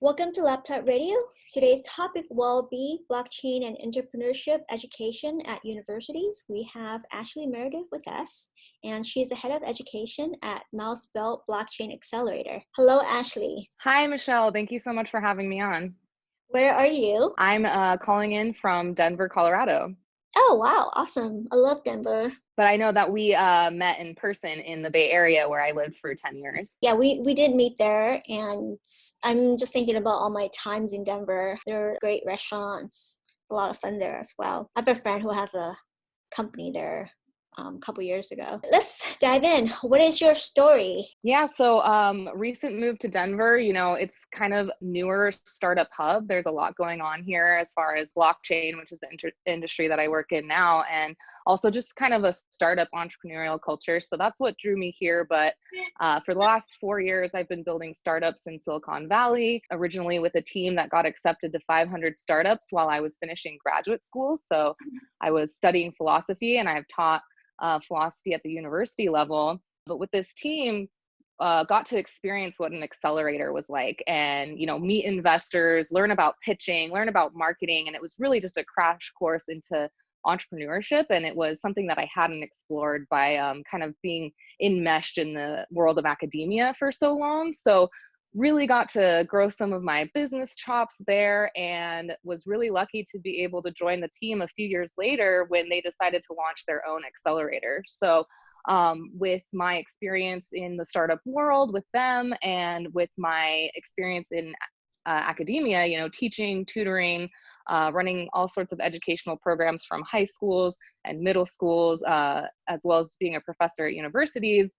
Welcome to Laptop Radio. Today's topic will be blockchain and entrepreneurship education at universities. We have Ashlie Meredith with us, and she's the head of education at Mousebelt Blockchain Accelerator. Hello, Ashlie. Hi, Michelle. Thank you so much for having me on. Where are you? I'm calling in from Denver, Colorado. Oh, wow. Awesome. I love Denver. But I know that we met in person in the Bay Area where I lived for 10 years. Yeah, we did meet there, and I'm just thinking about all my times in Denver. There are great restaurants, a lot of fun there as well. I have a friend who has a company there a couple years ago. Let's dive in. What is your story? Yeah, so recent move to Denver, it's kind of newer startup hub. There's a lot going on here as far as blockchain, which is the industry that I work in now, and also just kind of a startup entrepreneurial culture. So that's what drew me here. But for the last 4 years, I've been building startups in Silicon Valley, originally with a team that got accepted to 500 startups while I was finishing graduate school. So I was studying philosophy, and I've taught philosophy at the university level. But with this team, got to experience what an accelerator was like, and meet investors, learn about pitching, learn about marketing, and it was really just a crash course into entrepreneurship. And it was something that I hadn't explored by kind of being enmeshed in the world of academia for so long. So really got to grow some of my business chops there, and was really lucky to be able to join the team a few years later when they decided to launch their own accelerator. So with my experience in the startup world with them, and with my experience in academia, teaching, tutoring, running all sorts of educational programs from high schools and middle schools, as well as being a professor at universities,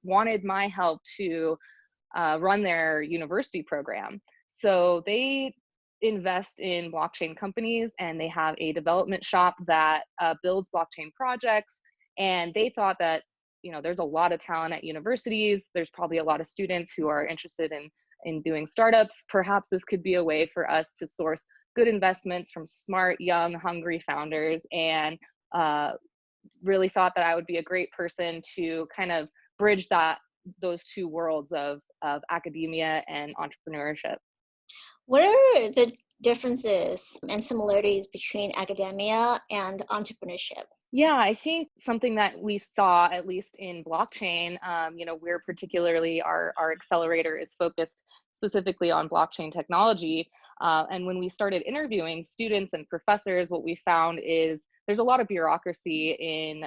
wanted my help to run their university program. So they invest in blockchain companies, and they have a development shop that builds blockchain projects. And they thought that, there's a lot of talent at universities. There's probably a lot of students who are interested in doing startups. Perhaps this could be a way for us to source good investments from smart, young, hungry founders, and really thought that I would be a great person to kind of bridge those two worlds of academia and entrepreneurship. What are the differences and similarities between academia and entrepreneurship? Yeah, I think something that we saw, at least in blockchain, we're particularly, our accelerator is focused specifically on blockchain technology. And when we started interviewing students and professors, what we found is there's a lot of bureaucracy in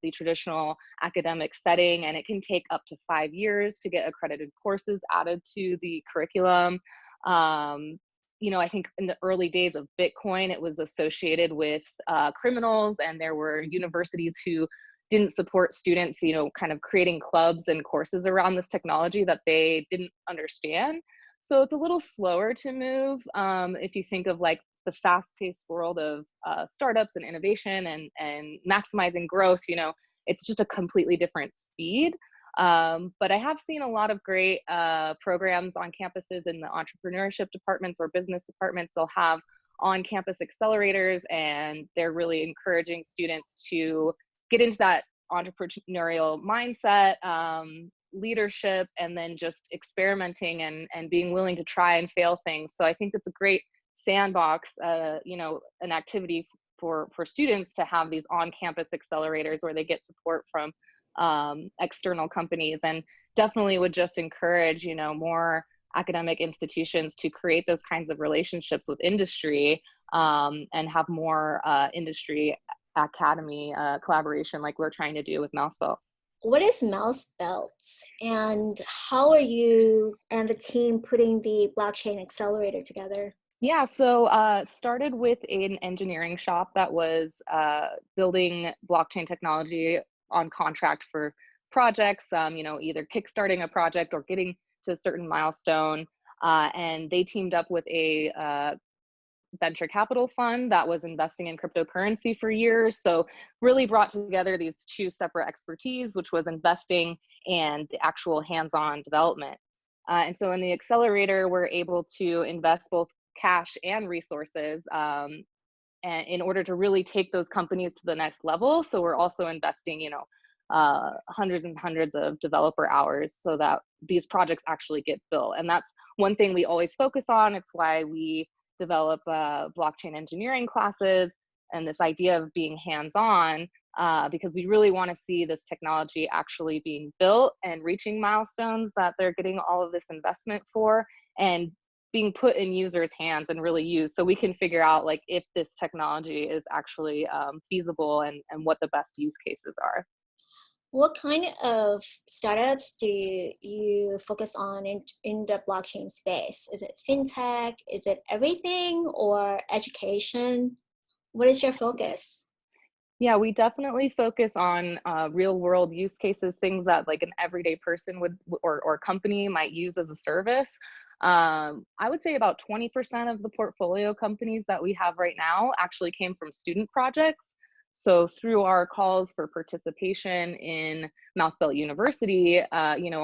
the traditional academic setting, and it can take up to 5 years to get accredited courses added to the curriculum. I think in the early days of Bitcoin, it was associated with criminals, and there were universities who didn't support students, kind of creating clubs and courses around this technology that they didn't understand. So it's a little slower to move if you think of like the fast-paced world of startups and innovation and maximizing growth. It's just a completely different speed. But I have seen a lot of great programs on campuses in the entrepreneurship departments or business departments. They'll have on-campus accelerators, and they're really encouraging students to get into that entrepreneurial mindset, leadership, and then just experimenting and being willing to try and fail things. So I think it's a great sandbox, an activity for students to have these on-campus accelerators where they get support from external companies, and definitely would just encourage, more academic institutions to create those kinds of relationships with industry, and have more industry academy collaboration like we're trying to do with Mousebelt. What is Mousebelt, and how are you and the team putting the blockchain accelerator together? Yeah, so started with an engineering shop that was building blockchain technology on contract for projects, either kickstarting a project or getting to a certain milestone. And they teamed up with a venture capital fund that was investing in cryptocurrency for years. So really brought together these two separate expertise, which was investing and the actual hands-on development. And so in the accelerator, we're able to invest both cash and resources and in order to really take those companies to the next level. So we're also investing, hundreds and hundreds of developer hours so that these projects actually get built. And that's one thing we always focus on. It's why we develop blockchain engineering classes and this idea of being hands-on, because we really want to see this technology actually being built and reaching milestones that they're getting all of this investment for, and being put in users' hands and really used, so we can figure out like if this technology is actually feasible, and what the best use cases are. What kind of startups do you focus on in the blockchain space? Is it fintech? Is it everything or education? What is your focus? Yeah, we definitely focus on real world use cases, things that like an everyday person would or company might use as a service. I would say about 20% of the portfolio companies that we have right now actually came from student projects. So through our calls for participation in Mousebelt University,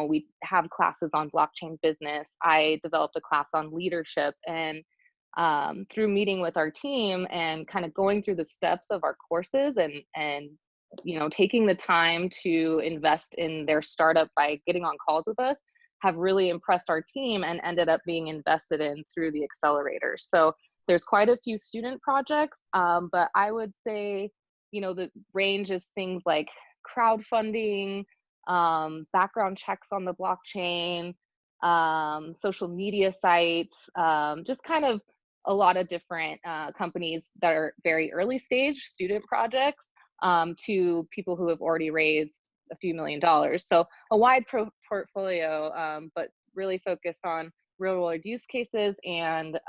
we have classes on blockchain business. I developed a class on leadership, and through meeting with our team and kind of going through the steps of our courses, and taking the time to invest in their startup by getting on calls with us, have really impressed our team and ended up being invested in through the Accelerator. So there's quite a few student projects, but I would say the range is things like crowdfunding, background checks on the blockchain, social media sites, just kind of a lot of different companies that are very early stage student projects, to people who have already raised a few $1 million. So a wide portfolio, but really focused on real world use cases, and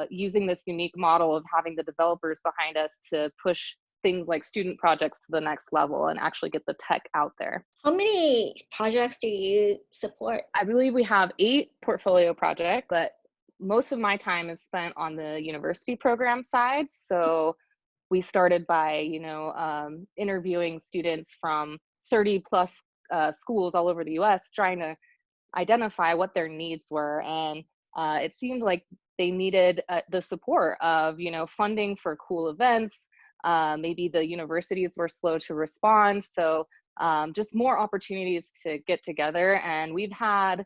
using this unique model of having the developers behind us to push things like student projects to the next level and actually get the tech out there. How many projects do you support? I believe we have 8 portfolio projects, but most of my time is spent on the university program side. So we started by, interviewing students from 30 plus schools all over the US, trying to identify what their needs were. And it seemed like they needed the support of, funding for cool events. Maybe the universities were slow to respond. So just more opportunities to get together. And we've had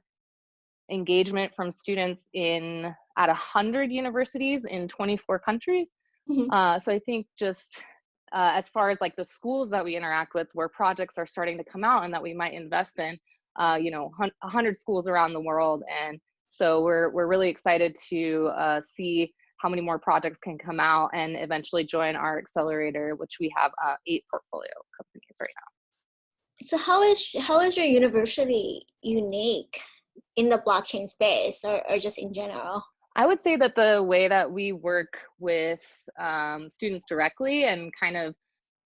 engagement from students at 100 universities in 24 countries. Mhm. So I think just as far as like the schools that we interact with, where projects are starting to come out and that we might invest in, 100 schools around the world. And so we're really excited to see how many more projects can come out and eventually join our accelerator, which we have 8 portfolio companies right now. So how is your university unique in the blockchain space, or just in general? I would say that the way that we work with students directly and kind of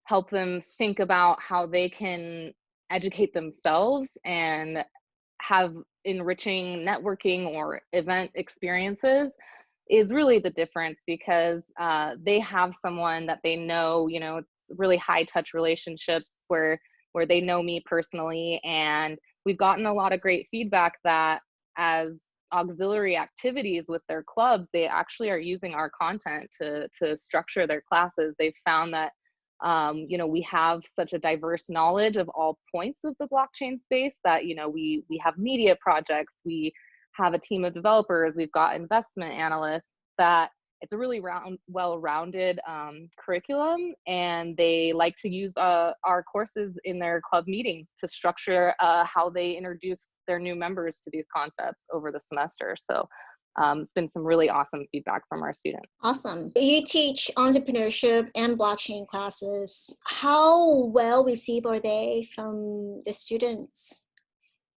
help them think about how they can educate themselves and have enriching networking or event experiences is really the difference, because they have someone that they know. It's really high touch relationships where they know me personally, and we've gotten a lot of great feedback that as auxiliary activities with their clubs, they actually are using our content to structure their classes. They've found that we have such a diverse knowledge of all points of the blockchain space that we have media projects, we have a team of developers, we've got investment analysts, that it's a really well-rounded curriculum, and they like to use our courses in their club meetings to structure how they introduce their new members to these concepts over the semester. So it's been some really awesome feedback from our students. Awesome. You teach entrepreneurship and blockchain classes. How well received are they from the students?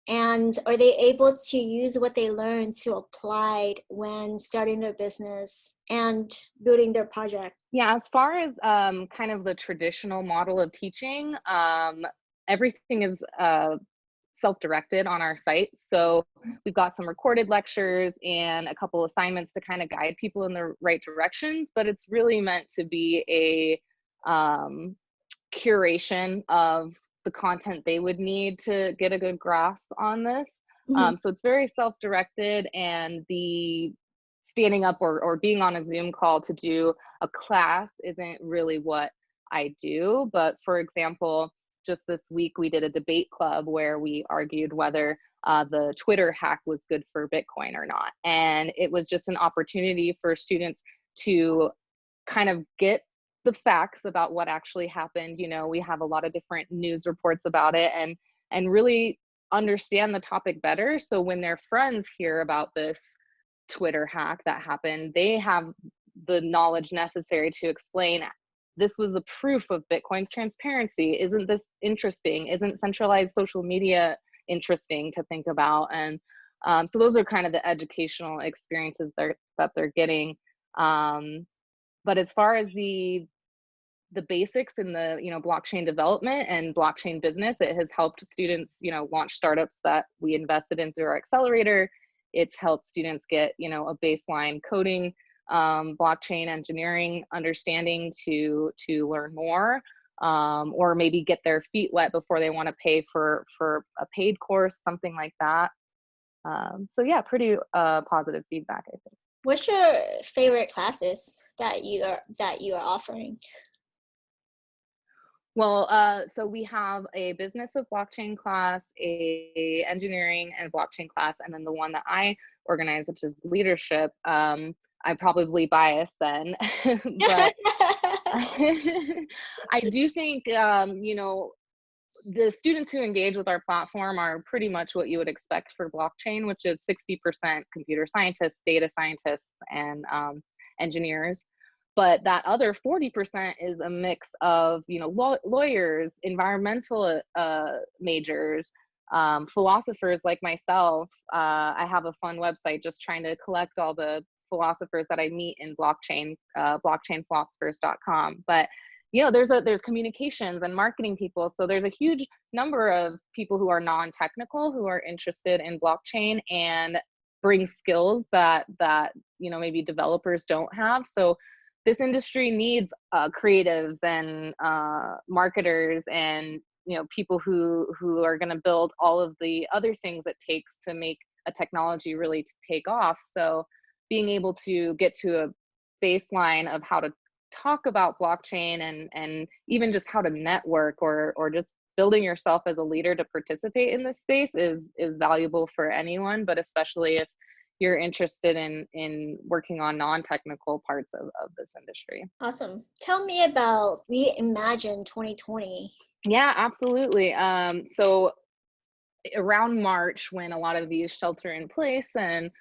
And are they able to use what they learned to apply when starting their business and building their project? Yeah, as far as kind of the traditional model of teaching, everything is self-directed on our site. So we've got some recorded lectures and a couple assignments to kind of guide people in the right directions, but it's really meant to be a curation of the content they would need to get a good grasp on this. Mhm. So it's very self-directed, and the standing up or being on a Zoom call to do a class isn't really what I do. But for example, just this week, we did a debate club where we argued whether the Twitter hack was good for Bitcoin or not. And it was just an opportunity for students to kind of get the facts about what actually happened. You know, we have a lot of different news reports about it, and really understand the topic better. So when their friends hear about this Twitter hack that happened, they have the knowledge necessary to explain, this was a proof of Bitcoin's transparency. Isn't this interesting? Isn't centralized social media interesting to think about? And so those are kind of the educational experiences that they're getting. But as far as the basics in the, you know, blockchain development and blockchain business, it has helped students, you know, launch startups that we invested in through our accelerator. It's helped students get, you know, a baseline coding, blockchain engineering understanding to learn more, or maybe get their feet wet before they want to pay for a paid course, something like that. So yeah, pretty positive feedback, I think. What's your favorite classes that you are offering? Well, so we have a business of blockchain class, a engineering and blockchain class, and then the one that I organize, which is leadership. I'm probably biased then, but I do think, you know, the students who engage with our platform are pretty much what you would expect for blockchain, which is 60% computer scientists, data scientists, and engineers. But that other 40% is a mix of, you know, lawyers, environmental majors, philosophers like myself. I have a fun website just trying to collect all the philosophers that I meet in blockchain, blockchainphilosophers.com. But you know, there's communications and marketing people. So there's a huge number of people who are non-technical who are interested in blockchain and bring skills that you know, maybe developers don't have. So this industry needs creatives and marketers and, you know, people who are going to build all of the other things it takes to make a technology really to take off. So being able to get to a baseline of how to talk about blockchain and even just how to network or just building yourself as a leader to participate in this space is valuable for anyone, but especially if you're interested in working on non-technical parts of this industry. Awesome. Tell me about Reimagine 2020. Yeah, absolutely. So around March, when a lot of these shelter in place and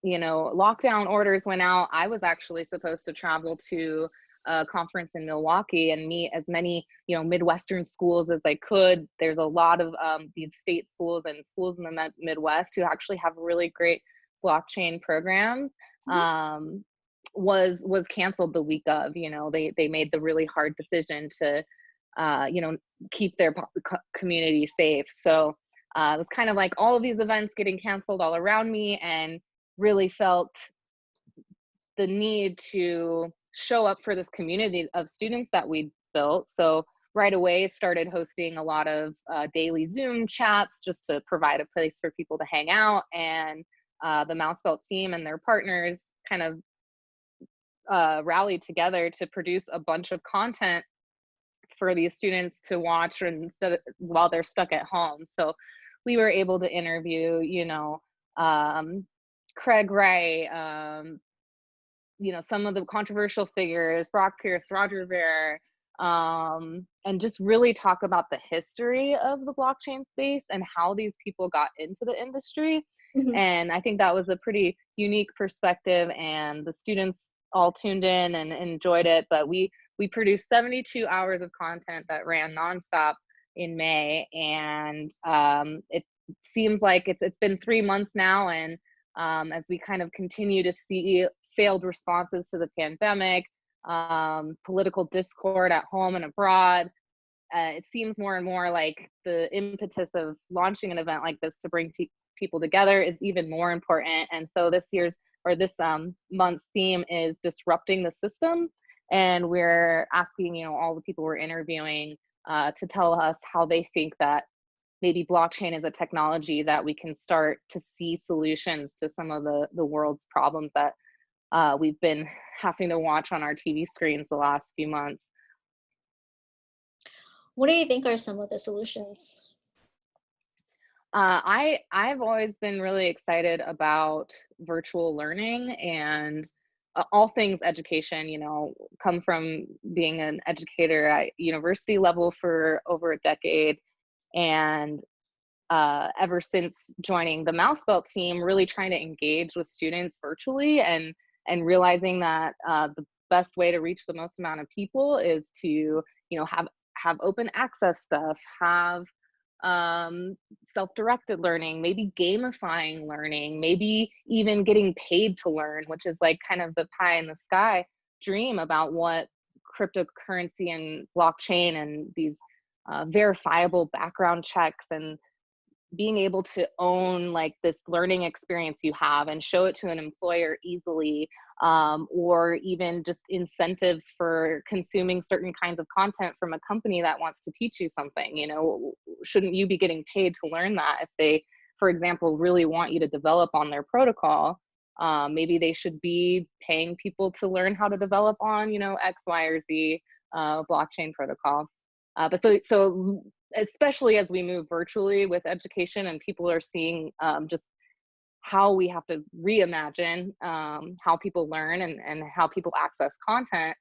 you know, lockdown orders went out, I was actually supposed to travel to a conference in Milwaukee and meet as many, you know, Midwestern schools as I could. There's a lot of these state schools and schools in the Midwest who actually have really great blockchain programs. Was canceled the week of. You know, they made the really hard decision to, you know, keep their community safe. So it was kind of like all of these events getting canceled all around me, and really felt the need to show up for this community of students that we built. So right away started hosting a lot of daily Zoom chats just to provide a place for people to hang out. And the Mousebelt team and their partners kind of rallied together to produce a bunch of content for these students to watch while they're stuck at home. So we were able to interview, you know, Craig Wright, you know, some of the controversial figures, Brock Pierce, Roger Ver, and just really talk about the history of the blockchain space and how these people got into the industry. Mm-hmm. And I think that was a pretty unique perspective, and the students all tuned in and enjoyed it. But we produced 72 hours of content that ran nonstop in May, and it seems like it's been 3 months now, and as we kind of continue to see failed responses to the pandemic, political discord at home and abroad, it seems more and more like the impetus of launching an event like this to bring people together is even more important. And so this month's theme is disrupting the system, and we're asking, you know, all the people we're interviewing to tell us how they think that maybe blockchain is a technology that we can start to see solutions to some of the world's problems that we've been having to watch on our TV screens the last few months. What do you think are some of the solutions? I've always been really excited about virtual learning and all things education. You know, come from being an educator at university level for over a decade, and ever since joining the Mousebelt team, really trying to engage with students virtually and realizing that the best way to reach the most amount of people is to have open access stuff, have self-directed learning, maybe gamifying learning, maybe even getting paid to learn, which is like kind of the pie in the sky dream about what cryptocurrency and blockchain and these verifiable background checks and being able to own like this learning experience you have and show it to an employer easily, or even just incentives for consuming certain kinds of content from a company that wants to teach you something. You know, shouldn't you be getting paid to learn that? If they, for example, really want you to develop on their protocol, maybe they should be paying people to learn how to develop on, you know, X, Y, or Z blockchain protocol. But especially as we move virtually with education and people are seeing just how we have to reimagine how people learn and how people access content.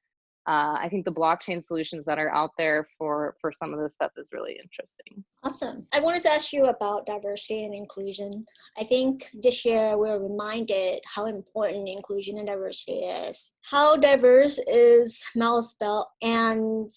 I think the blockchain solutions that are out there for some of this stuff is really interesting. Awesome. I wanted to ask you about diversity and inclusion. I think this year we're reminded how important inclusion and diversity is. How diverse is Mousebelt, and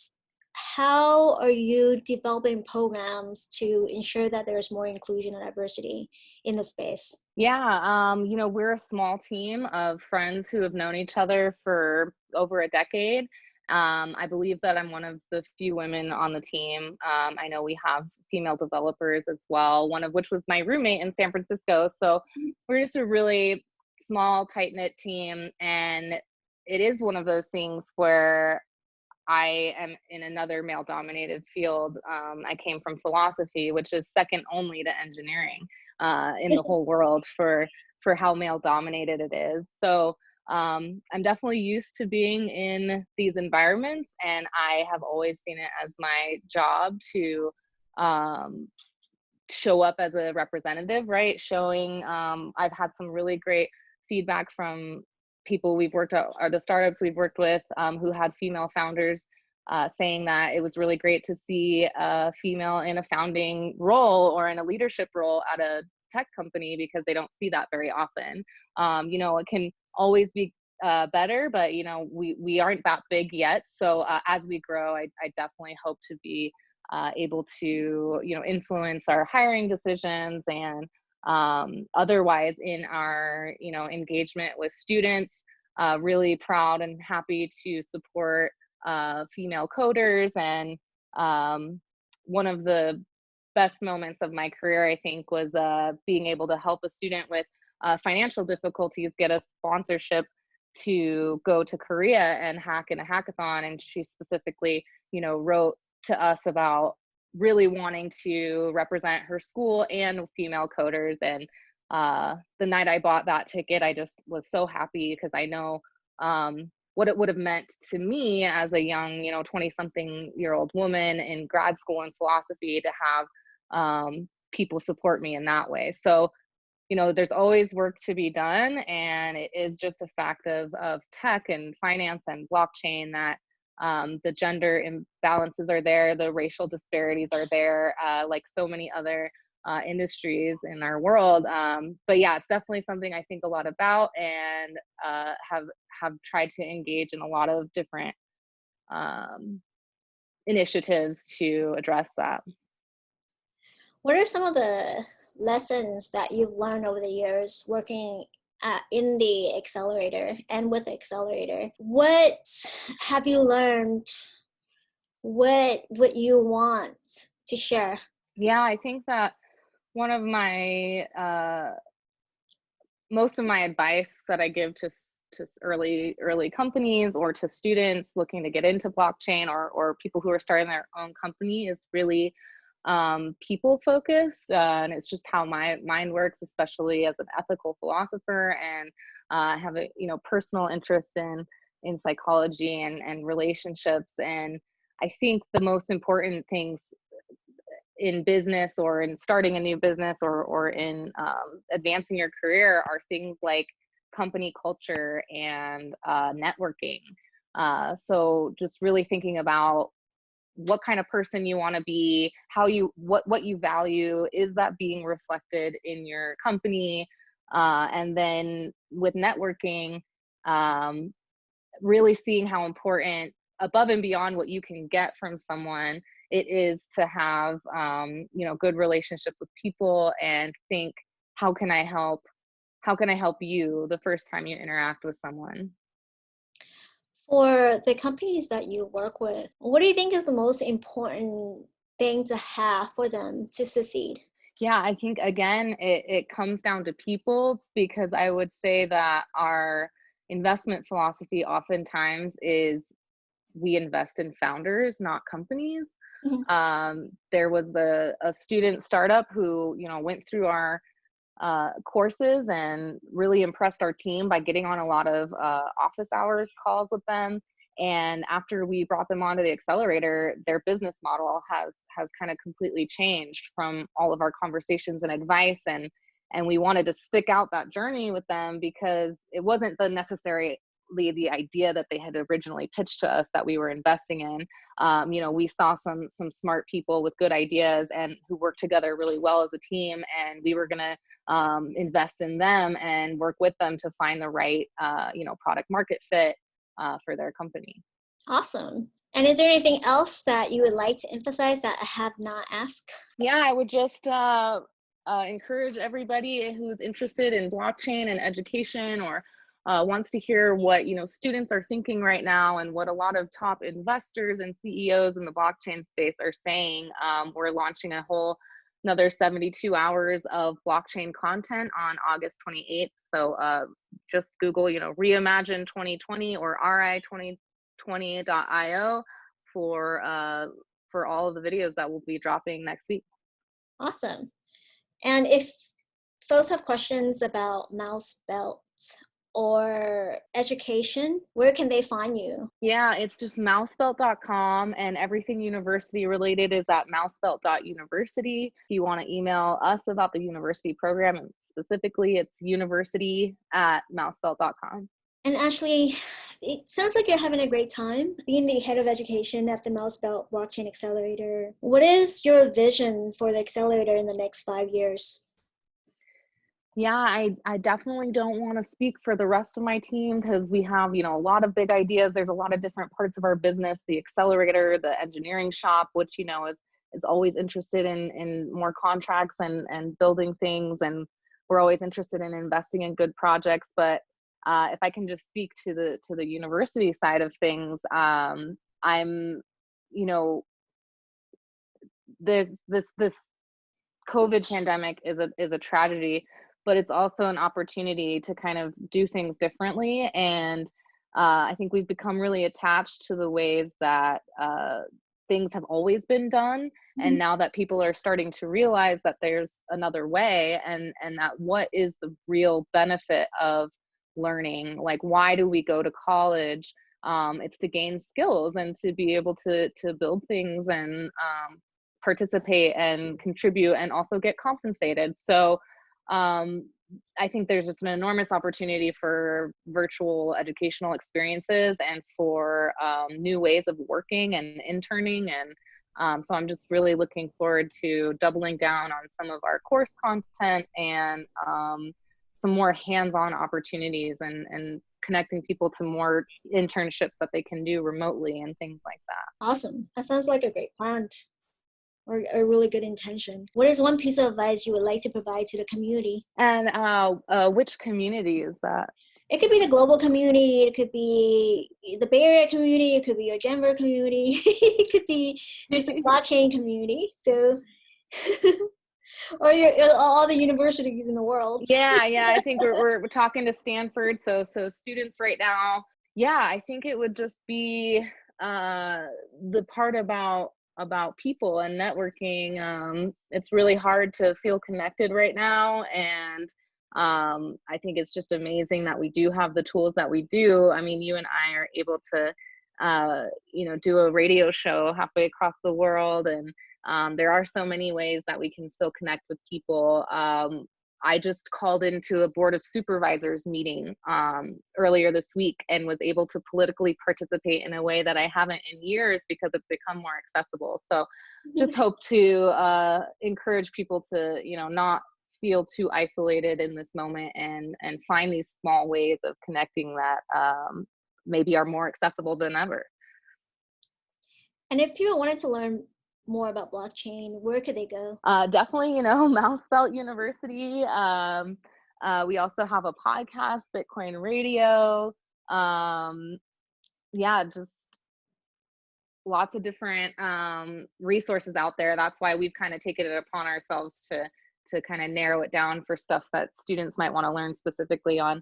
how are you developing programs to ensure that there's more inclusion and diversity in the space? Yeah, you know, we're a small team of friends who have known each other for over a decade. I believe that I'm one of the few women on the team. I know we have female developers as well, one of which was my roommate in San Francisco. So we're just a really small, tight-knit team. And it is one of those things where I am in another male dominated field. I came from philosophy, which is second only to engineering in the whole world for how male dominated it is. So I'm definitely used to being in these environments, and I have always seen it as my job to um, show up as a representative, right? Showing, I've had some really great feedback from people we've worked at, or the startups we've worked with, who had female founders, saying that it was really great to see a female in a founding role or in a leadership role at a tech company, because they don't see that very often. You know, it can always be better, but you know, we aren't that big yet. So as we grow, I definitely hope to be able to, you know, influence our hiring decisions and otherwise in our, you know, engagement with students. Really proud and happy to support female coders. And one of the best moments of my career, I think, was being able to help a student with financial difficulties get a sponsorship to go to Korea and hack in a hackathon. And she specifically, you know, wrote to us about really wanting to represent her school and female coders. And the night I bought that ticket, I just was so happy, because I know what it would have meant to me as a young, you know, 20-something-year-old woman in grad school in philosophy to have people support me in that way. So, you know, there's always work to be done, and it is just a fact of tech and finance and blockchain that the gender imbalances are there, the racial disparities are there, like so many other industries in our world. But yeah, it's definitely something I think a lot about, and have tried to engage in a lot of different um, initiatives to address that. What are some of the lessons that you've learned over the years working in the accelerator and with the accelerator? What have you learned? What would you want to share? Yeah, I think that one of my most of my advice that I give to early companies or to students looking to get into blockchain, or people who are starting their own company, is really people focused, and it's just how my mind works, especially as an ethical philosopher, and have a, you know, personal interest in psychology and relationships. And I think the most important things in business or in starting a new business or in advancing your career are things like company culture and networking. So just really thinking about what kind of person you want to be, how you what you value, is that being reflected in your company? And then with networking, um, really seeing how important, above and beyond what you can get from someone, it is to have good relationships with people and think, how can I help, you the first time you interact with someone. For the companies that you work with, what do you think is the most important thing to have for them to succeed? Yeah, I think again, it comes down to people, because I would say that our investment philosophy oftentimes is we invest in founders, not companies. Mhm. There was a student startup who, went through our courses and really impressed our team by getting on a lot of office hours calls with them. And after we brought them onto the accelerator, their business model has kind of completely changed from all of our conversations and advice. And we wanted to stick out that journey with them, because it wasn't the necessary the idea that they had originally pitched to us that we were investing in. We saw some smart people with good ideas and who worked together really well as a team, and we were going to invest in them and work with them to find the right, product market fit for their company. Awesome. And is there anything else that you would like to emphasize that I have not asked? Yeah, I would just encourage everybody who's interested in blockchain and education, or wants to hear what students are thinking right now and what a lot of top investors and CEOs in the blockchain space are saying. We're launching another 72 hours of blockchain content on August 28th. So just Google, Reimagine 2020 or ri2020.io for all of the videos that will be dropping next week. Awesome. And if folks have questions about Mousebelt or education, where can they find you? Yeah, it's just mousebelt.com, and everything university related is at mousebelt.university. If you want to email us about the university program, and specifically it's university@mousebelt.com. And Ashlie, it sounds like you're having a great time being the head of education at the Mousebelt Blockchain Accelerator. What is your vision for the accelerator in the next 5 years? Yeah, I definitely don't want to speak for the rest of my team, because we have, a lot of big ideas. There's a lot of different parts of our business, the accelerator, the engineering shop, which, is always interested in more contracts and building things. And we're always interested in investing in good projects. But if I can just speak to the university side of things, I'm, you know, this COVID pandemic is a tragedy, but it's also an opportunity to kind of do things differently. And I think we've become really attached to the ways that things have always been done. And Mhm. now that people are starting to realize that there's another way, and that what is the real benefit of learning, like why do we go to college? It's to gain skills and to be able to build things and participate and contribute and also get compensated. So I think there's just an enormous opportunity for virtual educational experiences and for new ways of working and interning. And so I'm just really looking forward to doubling down on some of our course content and some more hands-on opportunities, and connecting people to more internships that they can do remotely and things like that. Awesome. That sounds like a great plan or a really good intention. What is one piece of advice you would like to provide to the community? And which community is that? It could be the global community, it could be the Bay Area community, it could be your Denver community, it could be just the blockchain community. So, or all the universities in the world. Yeah, I think we're talking to Stanford, so students right now. Yeah, I think it would just be the part about people and networking. It's really hard to feel connected right now, and I think it's just amazing that we do have the tools that we do. I mean, you and I are able to do a radio show halfway across the world. And there are so many ways that we can still connect with people. I just called into a board of supervisors meeting earlier this week and was able to politically participate in a way that I haven't in years because it's become more accessible. So just hope to encourage people to, not feel too isolated in this moment, and find these small ways of connecting that maybe are more accessible than ever. And if people wanted to learn more about blockchain, where could they go? Definitely, Mousebelt University. We also have a podcast, Bitcoin Radio. Just lots of different resources out there. That's why we've kind of taken it upon ourselves to kind of narrow it down for stuff that students might want to learn specifically on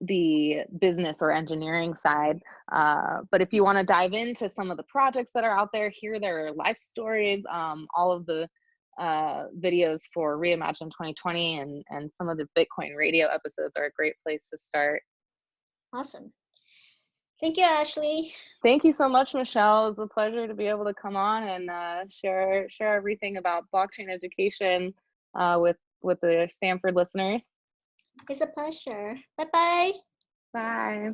the business or engineering side. But if you want to dive into some of the projects that are out there, hear their life stories, all of the videos for Reimagine 2020 and some of the Bitcoin Radio episodes are a great place to start. Awesome. Thank you, Ashlie. Thank you so much, Michelle. It was a pleasure to be able to come on and share everything about blockchain education with the Stanford listeners. It's a pleasure. Bye-bye. Bye.